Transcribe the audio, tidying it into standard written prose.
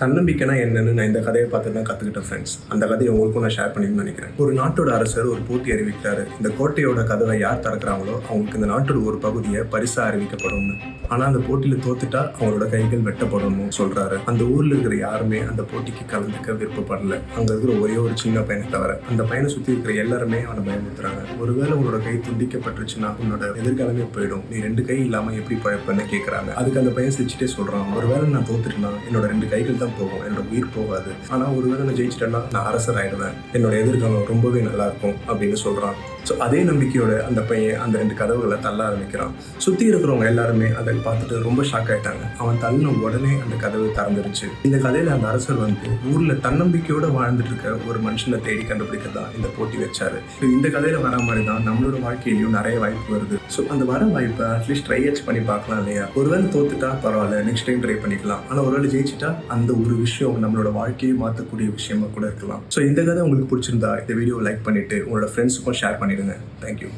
தன்னம்பிக்கைனா என்னன்னு நான் இந்த கதையை பார்த்து தான் கற்றுக்கிட்டேன் ஃப்ரெண்ட்ஸ். அந்த கதையை உங்களுக்கும் நான் ஷேர் பண்ணிக்கணும்னு நினைக்கிறேன். ஒரு நாட்டோட அரசர் ஒரு போட்டி அறிவிக்கிறாரு. இந்த கோட்டையோட கதவை யார் திறக்கிறாங்களோ அவங்களுக்கு இந்த நாட்டோட ஒரு பகுதியை பரிசா அறிவிக்கப்படும்னு. ஆனால் அந்த போட்டியில் தோத்துட்டா அவங்களோட கைகள் வெட்டப்படணும் சொல்றாரு. அந்த ஊர்ல இருக்கிற யாருமே அந்த போட்டிக்கு கலந்துக்க விருப்பப்படல. அங்க இருக்கிற ஒரே ஒரு சின்ன பையனை தவிர. அந்த பையனை சுற்றி இருக்கிற எல்லாருமே அவனை பயமுறுத்துறாங்க. ஒருவேளை உன்னோட கை துண்டிக்கப்பட்டுருச்சுன்னா உன்னோட எதிர்காலமே போயிடும். நீ 2 கை இல்லாம எப்படி பழப்பன்னு கேட்கறாங்க. அதுக்கு அந்த பையன் சிரிச்சுட்டே சொல்றான், ஒருவேளை நான் தோத்துட்டேன்னா என்னோட 2 கைகள் போகும், என்னோட உயிர் போகாது. ஆனா ஒருவேளை நான் ஜெயிச்சிட்டேன்னா நான் அரசர் ஆயிடுவேன், என்னோட எதிர்காலம் ரொம்பவே நல்லா இருக்கும் அப்படின்னு சொல்றான். ஸோ அதே நம்பிக்கையோட அந்த பையன் அந்த 2 கதவுகளை தள்ள ஆரம்பிக்கிறான். சுற்றி இருக்கிறவங்க எல்லாருமே அதை பார்த்துட்டு ரொம்ப ஷாக் ஆயிட்டாங்க. அவன் தள்ளின உடனே அந்த கதவு திறந்துருச்சு. இந்த கதையில அந்த அரசர் ஊர்ல தன்னம்பிக்கையோட வாழ்ந்துட்டு இருக்க ஒரு மனுஷனை தேடி கண்டுபிடிக்கதான் இந்த போட்டி வச்சாரு. இந்த கதையில வர மாதிரி தான் நம்மளோட வாழ்க்கையிலையும் நிறைய வாய்ப்பு வருது. ஸோ அந்த வர வாய்ப்பை அட்லீஸ்ட் ட்ரை பண்ணி பார்க்கலாம் இல்லையா? ஒருவேளை தோத்துட்டா பரவாயில்ல, நெக்ஸ்ட் டைம் ட்ரை பண்ணிக்கலாம். ஆனால் ஒருவேளை ஜெயிச்சுட்டா அந்த ஒரு விஷயம் நம்மளோட வாழ்க்கையை மாற்றக்கூடிய விஷயமா கூட இருக்கலாம். ஸோ இந்த கதை உங்களுக்கு பிடிச்சிருந்தா இந்த வீடியோ லைக் பண்ணிட்டு உங்களோட ஃப்ரெண்ட்ஸுக்கும் ஷேர் பண்ணிடுங்க. தேங்க்யூ.